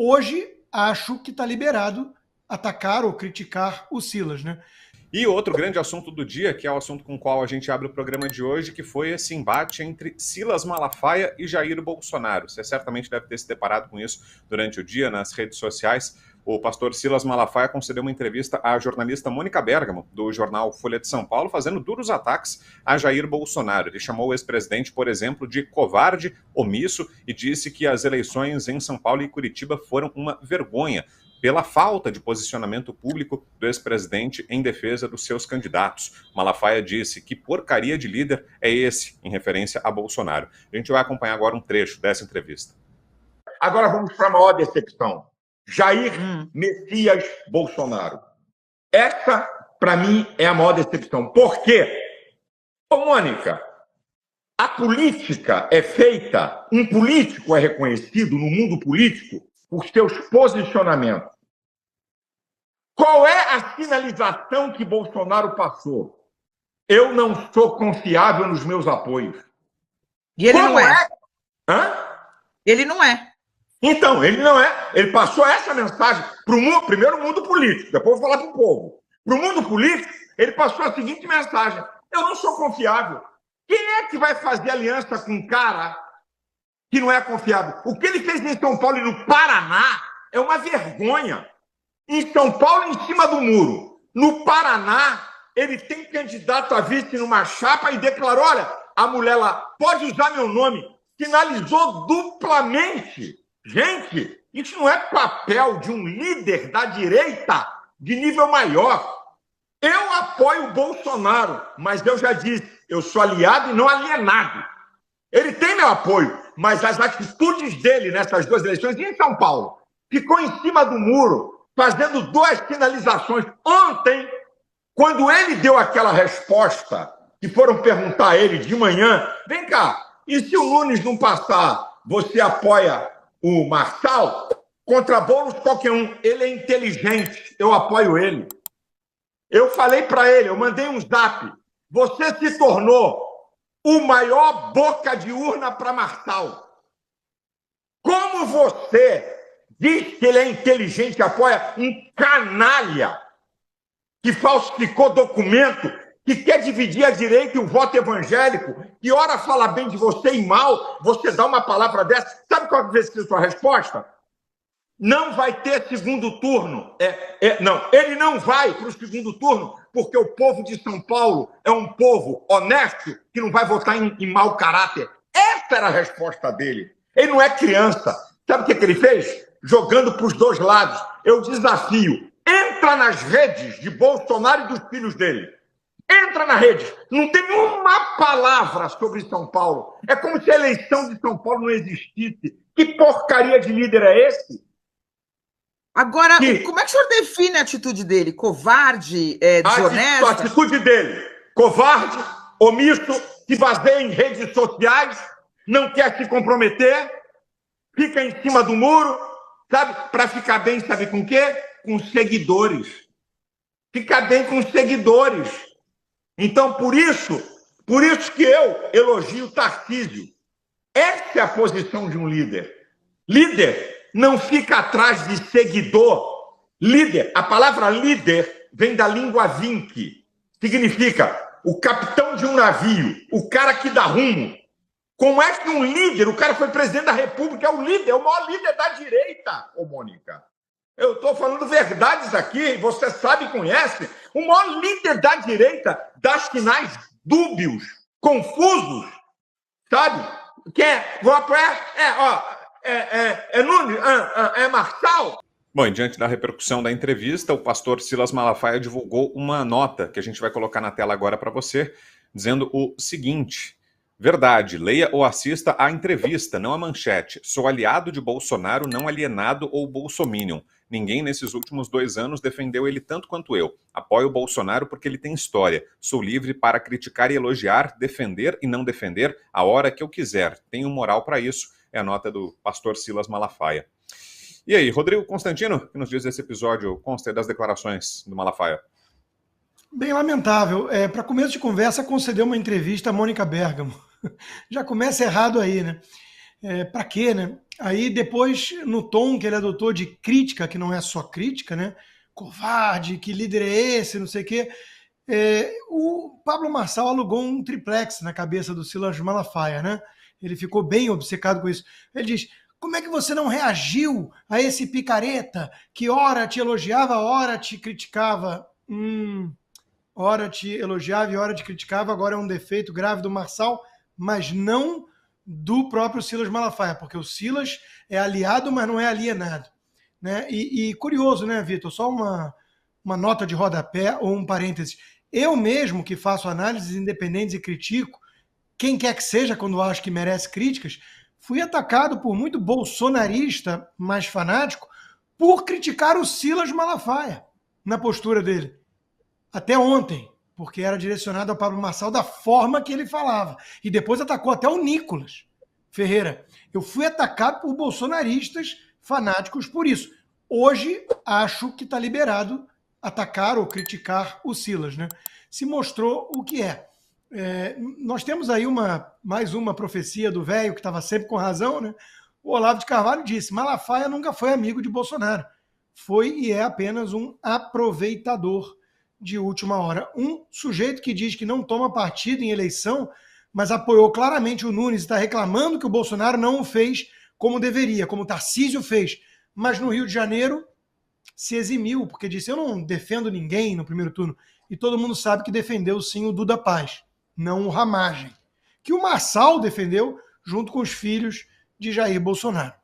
Hoje, acho que está liberado atacar ou criticar o Silas, né? E outro grande assunto do dia, que é o assunto com o qual a gente abre o programa de hoje, que foi esse embate entre Silas Malafaia e Jair Bolsonaro. Você certamente deve ter se deparado com isso durante o dia nas redes sociais. O pastor Silas Malafaia concedeu uma entrevista à jornalista Mônica Bergamo, do jornal Folha de São Paulo, fazendo duros ataques a Jair Bolsonaro. Ele chamou o ex-presidente, por exemplo, de covarde, omisso, e disse que as eleições em São Paulo e Curitiba foram uma vergonha pela falta de posicionamento público do ex-presidente em defesa dos seus candidatos. Malafaia disse que porcaria de líder é esse, em referência a Bolsonaro. A gente vai acompanhar agora um trecho dessa entrevista. Agora vamos para a maior decepção. Jair Messias Bolsonaro. Essa, para mim, é a maior decepção. Por quê? Ô, Mônica, a política é feita, um político é reconhecido no mundo político por seus posicionamentos. Qual é a sinalização que Bolsonaro passou? Eu não sou confiável nos meus apoios. E ele não é. Hã? Ele não é. Então, ele não é. Ele passou essa mensagem para o mundo, primeiro o mundo político, depois eu vou falar para o povo. Para o mundo político, ele passou a seguinte mensagem: eu não sou confiável. Quem é que vai fazer aliança com um cara que não é confiável? O que ele fez em São Paulo e no Paraná é uma vergonha. Em São Paulo, em cima do muro. No Paraná, ele tem candidato a vice numa chapa e declarou: olha, a mulher lá pode usar meu nome. Sinalizou duplamente. Gente, isso não é papel de um líder da direita de nível maior. Eu apoio o Bolsonaro, mas eu já disse, eu sou aliado e não alienado. Ele tem meu apoio, mas as atitudes dele nessas duas eleições, e em São Paulo, ficou em cima do muro, fazendo duas sinalizações. Ontem, quando ele deu aquela resposta, que foram perguntar a ele de manhã, vem cá, e se o Nunes não passar, você apoia o Marçal? Contra Boulos, qualquer um. Ele é inteligente, eu apoio ele. Eu falei para ele, eu mandei um zap, você se tornou o maior boca de urna para Marçal. Como você diz que ele é inteligente e apoia um canalha que falsificou documento, que quer dividir a direita e o voto evangélico, que ora fala bem de você e mal, você dá uma palavra dessa, sabe qual vai ser a sua resposta? Não vai ter segundo turno. Não, ele não vai para o segundo turno, porque o povo de São Paulo é um povo honesto que não vai votar em mau caráter. Essa era a resposta dele. Ele não é criança. Sabe o que ele fez? Jogando para os dois lados. Eu desafio. Entra nas redes de Bolsonaro e dos filhos dele. Entra na rede. Não tem uma palavra sobre São Paulo. É como se a eleição de São Paulo não existisse. Que porcaria de líder é esse? Agora, como é que o senhor define a atitude dele? Covarde, desonesto? A atitude dele, covarde, omisso, se baseia em redes sociais, não quer se comprometer, fica em cima do muro, sabe? Para ficar bem, sabe com o quê? Com seguidores. Fica bem com seguidores. Então, por isso que eu elogio o Tarcísio. Essa é a posição de um líder. Líder não fica atrás de seguidor. Líder, a palavra líder vem da língua vinque. Significa o capitão de um navio, o cara que dá rumo. Como é que um líder, o cara foi presidente da República, é o líder, é o maior líder da direita, ô Mônica. Eu estou falando verdades aqui, você sabe e conhece. O maior líder da direita dá sinais dúbios, confusos, sabe? Vou apoiar, Nunes, Marçal. Bom, diante da repercussão da entrevista, o pastor Silas Malafaia divulgou uma nota que a gente vai colocar na tela agora para você, dizendo o seguinte: verdade, leia ou assista a entrevista, não a manchete. Sou aliado de Bolsonaro, não alienado ou bolsominion. Ninguém nesses últimos 2 anos defendeu ele tanto quanto eu. Apoio o Bolsonaro porque ele tem história. Sou livre para criticar e elogiar, defender e não defender a hora que eu quiser. Tenho moral para isso. É a nota do pastor Silas Malafaia. E aí, Rodrigo Constantino, que nos diz esse episódio consta das declarações do Malafaia? Bem lamentável. Para começo de conversa, concedeu uma entrevista a Mônica Bergamo. Já começa errado aí, né? Para quê, né? Aí depois, no tom que ele adotou de crítica, que não é só crítica, né? Covarde, que líder é esse, não sei o quê. O Pablo Marçal alugou um triplex na cabeça do Silas Malafaia, né? Ele ficou bem obcecado com isso. Ele diz: como é que você não reagiu a esse picareta que ora te elogiava, ora te criticava? Ora te elogiava e ora te criticava, agora é um defeito grave do Marçal, mas não do próprio Silas Malafaia, porque o Silas é aliado, mas não é alienado. Né? E curioso, né, Vitor? Só uma nota de rodapé ou um parêntese. Eu mesmo, que faço análises independentes e critico, quem quer que seja, quando acho que merece críticas, fui atacado por muito bolsonarista mais fanático por criticar o Silas Malafaia na postura dele. Até ontem, porque era direcionado ao Pablo Marçal da forma que ele falava. E depois atacou até o Nicolas Ferreira. Eu fui atacado por bolsonaristas fanáticos por isso. Hoje, acho que está liberado atacar ou criticar o Silas, né? Se mostrou o que é. Nós temos aí mais uma profecia do velho, que estava sempre com razão, né? O Olavo de Carvalho disse: Malafaia nunca foi amigo de Bolsonaro. Foi e é apenas um aproveitador de última hora. Um sujeito que diz que não toma partido em eleição, mas apoiou claramente o Nunes e está reclamando que o Bolsonaro não o fez como deveria, como o Tarcísio fez. Mas no Rio de Janeiro se eximiu, porque disse: eu não defendo ninguém no primeiro turno. E todo mundo sabe que defendeu sim o Duda Paz, não o Ramagem, que o Marçal defendeu junto com os filhos de Jair Bolsonaro.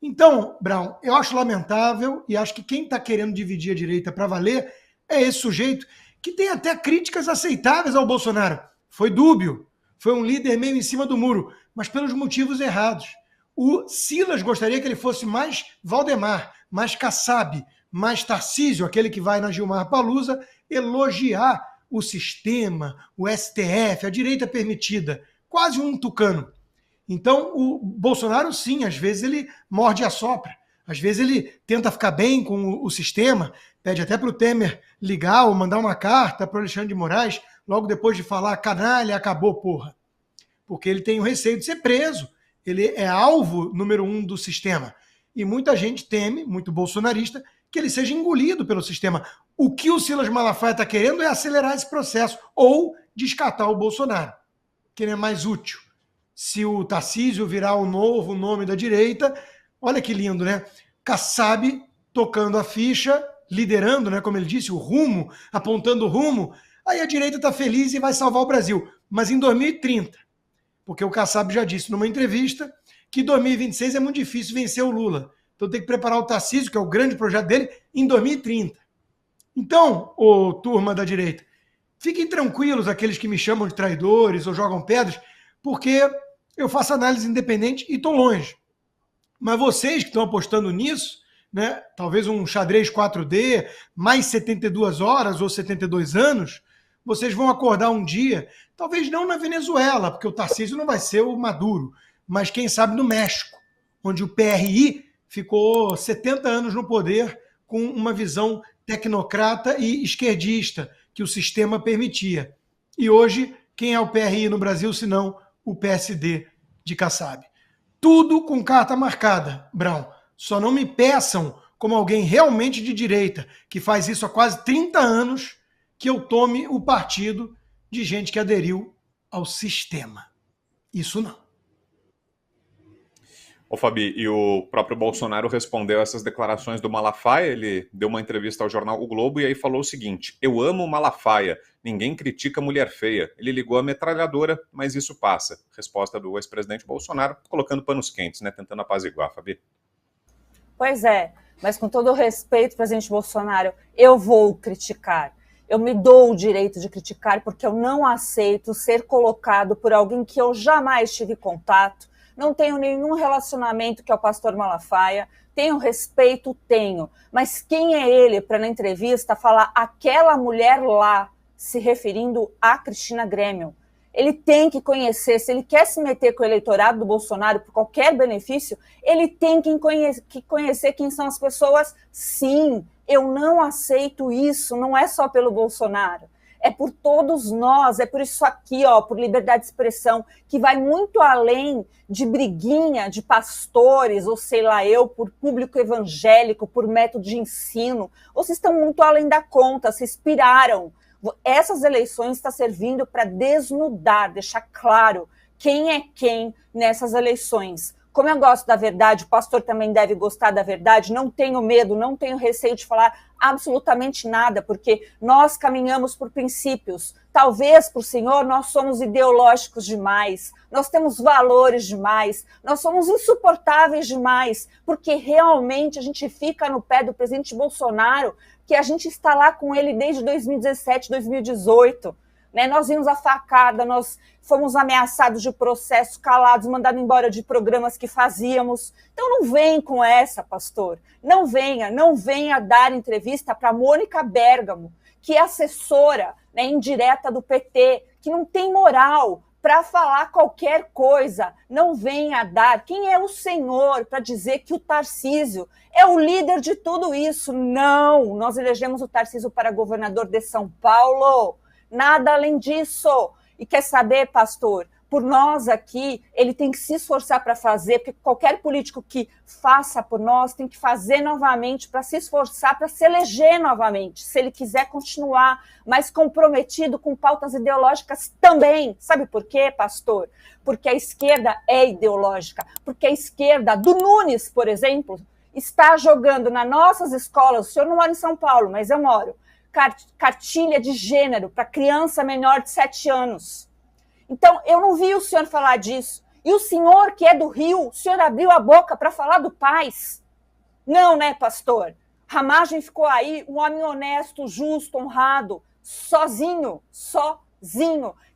Então, Brown, eu acho lamentável e acho que quem está querendo dividir a direita para valer é esse sujeito que tem até críticas aceitáveis ao Bolsonaro. Foi dúbio, foi um líder meio em cima do muro, mas pelos motivos errados. O Silas gostaria que ele fosse mais Valdemar, mais Kassab, mais Tarcísio, aquele que vai na Gilmar Palusa, elogiar o sistema, o STF, a direita permitida, quase um tucano. Então, o Bolsonaro, sim, às vezes ele morde e assopra. Às vezes ele tenta ficar bem com o sistema, pede até para o Temer ligar ou mandar uma carta para o Alexandre de Moraes, logo depois de falar: canalha, acabou, porra. Porque ele tem o receio de ser preso. Ele é alvo número 1 do sistema. E muita gente teme, muito bolsonarista, que ele seja engolido pelo sistema. O que o Silas Malafaia está querendo é acelerar esse processo ou descartar o Bolsonaro, que ele é mais útil. Se o Tarcísio virar o novo nome da direita, olha que lindo, né? Kassab tocando a ficha, liderando, né, como ele disse, o rumo, apontando o rumo, aí a direita está feliz e vai salvar o Brasil. Mas em 2030, porque o Kassab já disse numa entrevista que em 2026 é muito difícil vencer o Lula. Então tem que preparar o Tarcísio, que é o grande projeto dele, em 2030. Então, ô turma da direita, fiquem tranquilos aqueles que me chamam de traidores ou jogam pedras, porque eu faço análise independente e estou longe. Mas vocês que estão apostando nisso, né, talvez um xadrez 4D, mais 72 horas ou 72 anos, vocês vão acordar um dia, talvez não na Venezuela, porque o Tarcísio não vai ser o Maduro, mas quem sabe no México, onde o PRI ficou 70 anos no poder com uma visão tecnocrata e esquerdista que o sistema permitia. E hoje, quem é o PRI no Brasil, senão o PSD de Kassab? Tudo com carta marcada, Brown. Só não me peçam, como alguém realmente de direita, que faz isso há quase 30 anos, que eu tome o partido de gente que aderiu ao sistema. Isso não. Ô Fabi, e o próprio Bolsonaro respondeu essas declarações do Malafaia, ele deu uma entrevista ao jornal O Globo e aí falou o seguinte: eu amo o Malafaia, ninguém critica mulher feia. Ele ligou a metralhadora, mas isso passa. Resposta do ex-presidente Bolsonaro, colocando panos quentes, né, tentando apaziguar, Fabi. Pois é, mas com todo o respeito, presidente Bolsonaro, eu vou criticar. Eu me dou o direito de criticar porque eu não aceito ser colocado por alguém que eu jamais tive contato, não tenho nenhum relacionamento que é o pastor Malafaia, tenho respeito, tenho, mas quem é ele para na entrevista falar aquela mulher lá, se referindo a Cristina Grêmio? Ele tem que conhecer, se ele quer se meter com o eleitorado do Bolsonaro por qualquer benefício, ele tem que conhecer quem são as pessoas. Sim, eu não aceito isso, não é só pelo Bolsonaro. é por todos nós, é por isso aqui, ó, por liberdade de expressão, que vai muito além de briguinha de pastores, ou sei lá eu, por público evangélico, por método de ensino. Vocês estão muito além da conta, vocês piraram. Essas eleições estão servindo para desnudar, deixar claro quem é quem nessas eleições. Como eu gosto da verdade, o pastor também deve gostar da verdade, não tenho medo, não tenho receio de falar absolutamente nada, porque nós caminhamos por princípios. Talvez para o Senhor nós somos ideológicos demais, nós temos valores demais, nós somos insuportáveis demais, porque realmente a gente fica no pé do presidente Bolsonaro, que a gente está lá com ele desde 2017, 2018. Né? Nós vimos a facada, nós fomos ameaçados de processo, calados, mandados embora de programas que fazíamos. Então não vem com essa, pastor. Não venha dar entrevista para Mônica Bergamo, que é assessora, né, indireta do PT, que não tem moral para falar qualquer coisa. Não venha dar. Quem é o senhor para dizer que o Tarcísio é o líder de tudo isso? Não, nós elegemos o Tarcísio para governador de São Paulo. Nada além disso. E quer saber, pastor, por nós aqui, ele tem que se esforçar para fazer, porque qualquer político que faça por nós tem que fazer novamente para se esforçar, para se eleger novamente, se ele quiser continuar mais comprometido com pautas ideológicas também. Sabe por quê, pastor? Porque a esquerda é ideológica, porque a esquerda do Nunes, por exemplo, está jogando nas nossas escolas. O senhor não mora em São Paulo, mas eu moro. Cartilha de gênero para criança menor de 7 anos. Então, eu não vi o senhor falar disso. E o senhor, que é do Rio, o senhor abriu a boca para falar do Paz? Não, né, pastor? Ramagem ficou aí, um homem honesto, justo, honrado, sozinho.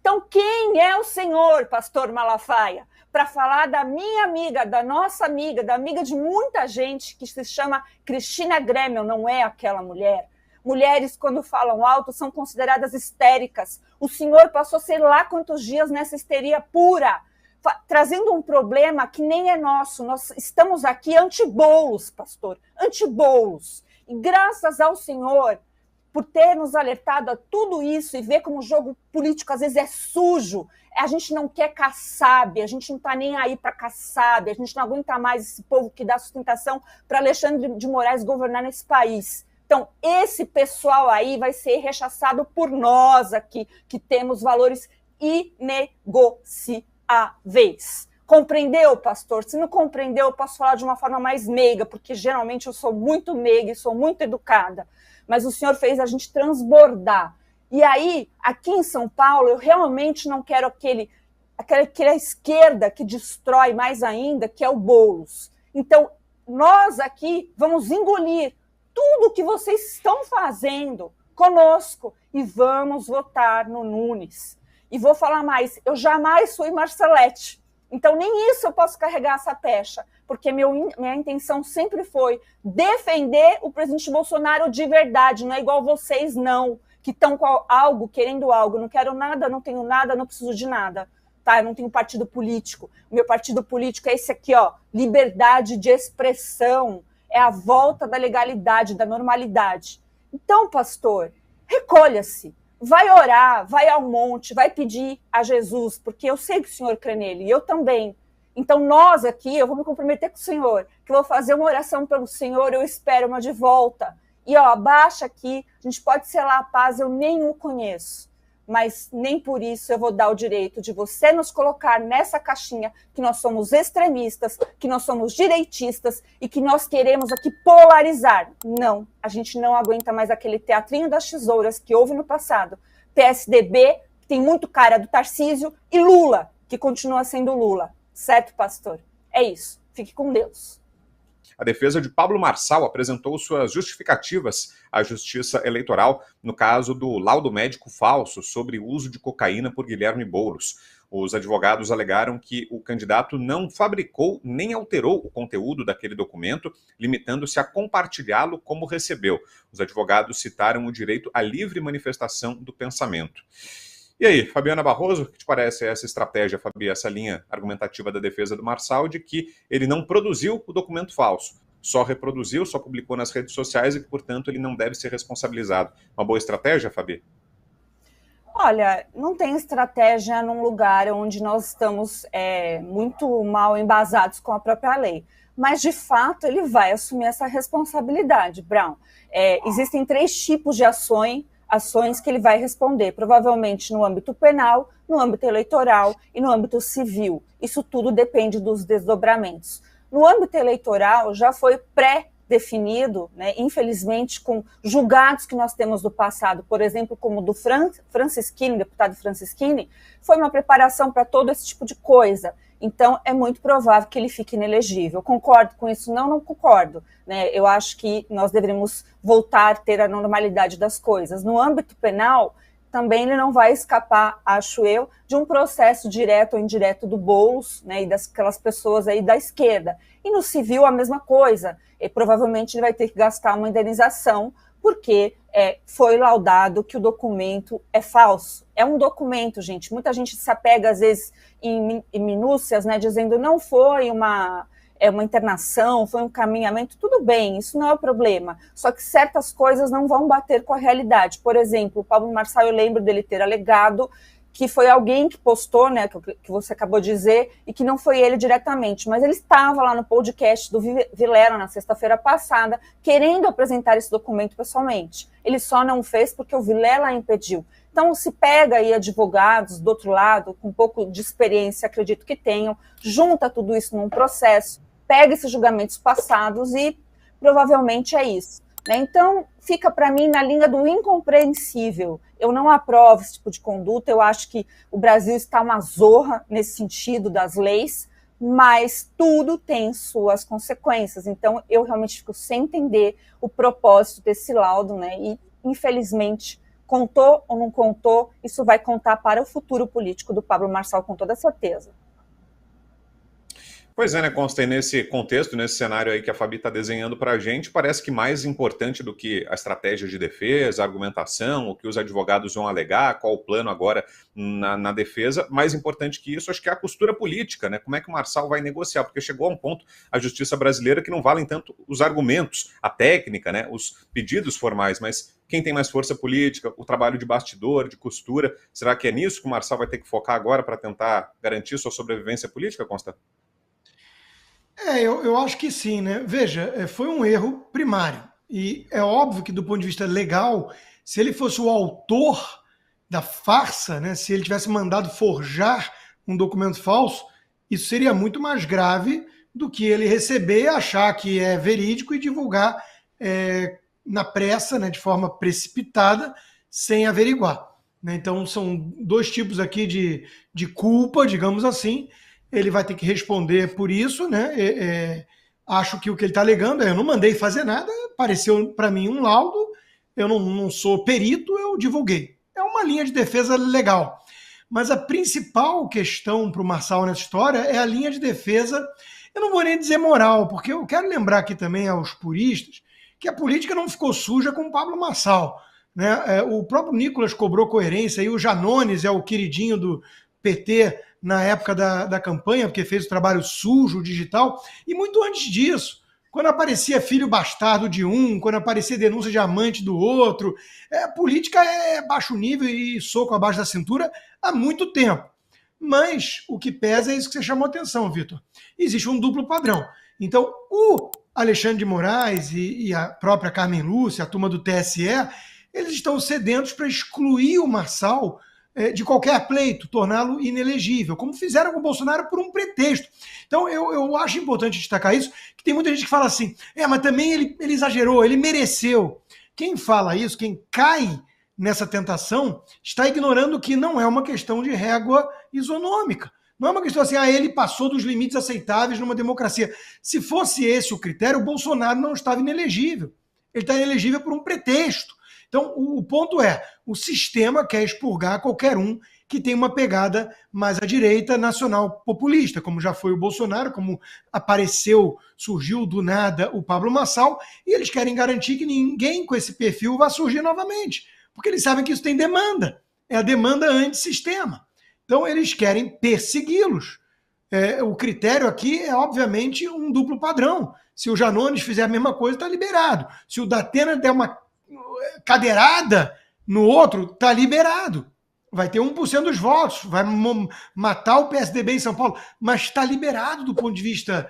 Então, quem é o senhor, pastor Malafaia, para falar da minha amiga, da nossa amiga, da amiga de muita gente que se chama Cristina Grêmio, não é aquela mulher? Mulheres, quando falam alto, são consideradas histéricas. O senhor passou sei lá quantos dias nessa histeria pura, trazendo um problema que nem é nosso. Nós estamos aqui anti-Boulos, pastor, anti-Boulos. E graças ao senhor, por ter nos alertado a tudo isso e ver como o jogo político às vezes é sujo, a gente não quer Kassab, a gente não está nem aí para Kassab, a gente não aguenta mais esse povo que dá sustentação para Alexandre de Moraes governar nesse país. Então, esse pessoal aí vai ser rechaçado por nós aqui, que temos valores inegociáveis. Compreendeu, pastor? Se não compreendeu, eu posso falar de uma forma mais meiga, porque geralmente eu sou muito meiga e sou muito educada. Mas o senhor fez a gente transbordar. E aí, aqui em São Paulo, eu realmente não quero aquela esquerda que destrói mais ainda, que é o Boulos. Então, nós aqui vamos engolir tudo que vocês estão fazendo conosco e vamos votar no Nunes. E vou falar mais, eu jamais fui Marcelete, então nem isso eu posso carregar essa pecha, porque minha intenção sempre foi defender o presidente Bolsonaro de verdade, não é igual vocês não, que estão com algo, querendo algo, não quero nada, não tenho nada, não preciso de nada. Tá, eu não tenho partido político, o meu partido político é esse aqui, ó, liberdade de expressão, é a volta da legalidade, da normalidade. Então, pastor, recolha-se, vai orar, vai ao monte, vai pedir a Jesus, porque eu sei que o senhor crê nele, e eu também. Então, nós aqui, eu vou me comprometer com o senhor, que eu vou fazer uma oração pelo senhor, eu espero uma de volta. E, ó, abaixa aqui, a gente pode selar a paz, eu nem o conheço. Mas nem por isso eu vou dar o direito de você nos colocar nessa caixinha que nós somos extremistas, que nós somos direitistas e que nós queremos aqui polarizar. Não, a gente não aguenta mais aquele teatrinho das tesouras que houve no passado. PSDB, que tem muito cara do Tarcísio, e Lula, que continua sendo Lula. Certo, pastor? É isso. Fique com Deus. A defesa de Pablo Marçal apresentou suas justificativas à Justiça Eleitoral no caso do laudo médico falso sobre o uso de cocaína por Guilherme Boulos. Os advogados alegaram que o candidato não fabricou nem alterou o conteúdo daquele documento, limitando-se a compartilhá-lo como recebeu. Os advogados citaram o direito à livre manifestação do pensamento. E aí, Fabiana Barroso, o que te parece essa estratégia, Fabi, essa linha argumentativa da defesa do Marçal de que ele não produziu o documento falso, só reproduziu, só publicou nas redes sociais e que, portanto, ele não deve ser responsabilizado? Uma boa estratégia, Fabi? Olha, não tem estratégia num lugar onde nós estamos muito mal embasados com a própria lei. Mas, de fato, ele vai assumir essa responsabilidade, Brown. Existem 3 tipos de ações que ele vai responder, provavelmente no âmbito penal, no âmbito eleitoral e no âmbito civil. Isso tudo depende dos desdobramentos. No âmbito eleitoral, já foi pré-definido, né, infelizmente, com julgados que nós temos do passado, por exemplo, como o do Francisquini, deputado Francisquini, foi uma preparação para todo esse tipo de coisa. Então, é muito provável que ele fique inelegível. Concordo com isso? Não concordo. Né? Eu acho que nós deveríamos voltar a ter a normalidade das coisas. No âmbito penal, também ele não vai escapar, acho eu, de um processo direto ou indireto do Boulos, né, e daquelas pessoas aí da esquerda. E no civil, a mesma coisa. E provavelmente ele vai ter que gastar uma indenização, porque foi laudado que o documento é falso. É um documento, gente. Muita gente se apega, às vezes, em minúcias, né, dizendo não foi uma internação, foi um caminhamento. Tudo bem, isso não é o problema. Só que certas coisas não vão bater com a realidade. Por exemplo, o Pablo Marçal, eu lembro dele ter alegado que foi alguém que postou, né, que você acabou de dizer, e que não foi ele diretamente, mas ele estava lá no podcast do Vilela na sexta-feira passada, querendo apresentar esse documento pessoalmente. Ele só não fez porque o Vilela impediu. Então, se pega aí advogados do outro lado, com um pouco de experiência, acredito que tenham, junta tudo isso num processo, pega esses julgamentos passados e provavelmente é isso. Então, fica para mim na linha do incompreensível. Eu não aprovo esse tipo de conduta, eu acho que o Brasil está uma zorra nesse sentido das leis, mas tudo tem suas consequências. Então, eu realmente fico sem entender o propósito desse laudo, né? E, infelizmente, contou ou não contou, isso vai contar para o futuro político do Pablo Marçal, com toda certeza. Pois é, né, Consta, nesse contexto, nesse cenário aí que a Fabi está desenhando para a gente, parece que mais importante do que a estratégia de defesa, a argumentação, o que os advogados vão alegar, qual o plano agora na defesa, mais importante que isso, acho que é a costura política, né? Como é que o Marçal vai negociar? Porque chegou a um ponto a justiça brasileira que não valem tanto os argumentos, a técnica, né, os pedidos formais, mas quem tem mais força política, o trabalho de bastidor, de costura, será que é nisso que o Marçal vai ter que focar agora para tentar garantir sua sobrevivência política, Consta? Eu acho que sim, né? Veja, foi um erro primário. E é óbvio que, do ponto de vista legal, se ele fosse o autor da farsa, né? Se ele tivesse mandado forjar um documento falso, isso seria muito mais grave do que ele receber, achar que é verídico e divulgar na pressa, né? De forma precipitada, sem averiguar. Né? Então, são 2 tipos aqui de culpa, digamos assim. Ele vai ter que responder por isso, né? Acho que o que ele está alegando eu não mandei fazer nada, apareceu para mim um laudo, eu não sou perito, eu divulguei. É uma linha de defesa legal. Mas a principal questão para o Marçal nessa história é a linha de defesa, eu não vou nem dizer moral, porque eu quero lembrar aqui também aos puristas que a política não ficou suja com o Pablo Marçal. Né? O próprio Nicolas cobrou coerência, e o Janones é o queridinho do PT na época da campanha, porque fez o trabalho sujo, digital, e muito antes disso, quando aparecia filho bastardo de um, quando aparecia denúncia de amante do outro, política é baixo nível e soco abaixo da cintura há muito tempo. Mas o que pesa é isso que você chamou a atenção, Vitor. Existe um duplo padrão. Então, o Alexandre de Moraes e a própria Carmen Lúcia, a turma do TSE, eles estão sedentos para excluir o Marçal de qualquer pleito, torná-lo inelegível, como fizeram com o Bolsonaro por um pretexto. Então, eu acho importante destacar isso, que tem muita gente que fala assim, mas também ele exagerou, ele mereceu. Quem fala isso, quem cai nessa tentação, está ignorando que não é uma questão de régua isonômica. Não é uma questão assim, ele passou dos limites aceitáveis numa democracia. Se fosse esse o critério, o Bolsonaro não estava inelegível. Ele está inelegível por um pretexto. Então, o ponto é, o sistema quer expurgar qualquer um que tem uma pegada mais à direita nacional populista, como já foi o Bolsonaro, como surgiu do nada o Pablo Marçal, e eles querem garantir que ninguém com esse perfil vá surgir novamente, porque eles sabem que isso tem demanda, é a demanda antissistema. Então, eles querem persegui-los. O critério aqui é, obviamente, um duplo padrão. Se o Janones fizer a mesma coisa, está liberado. Se o Datena der uma cadeirada no outro, tá liberado. vai ter 1% dos votos, vai matar o PSDB em São Paulo, mas está liberado do ponto de vista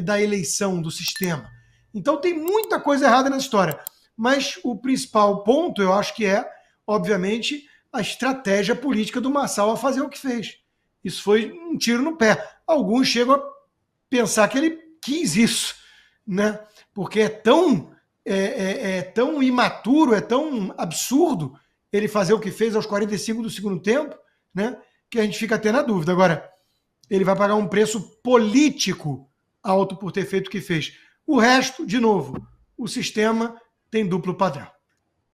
da eleição, do sistema. Então tem muita coisa errada nessa história. Mas o principal ponto, eu acho que obviamente, a estratégia política do Marçal a fazer o que fez. Isso foi um tiro no pé. Alguns chegam a pensar que ele quis isso, né? Porque é tão imaturo, é tão absurdo ele fazer o que fez aos 45 do segundo tempo, né? Que a gente fica até na dúvida. Agora, ele vai pagar um preço político alto por ter feito o que fez. O resto, de novo, o sistema tem duplo padrão.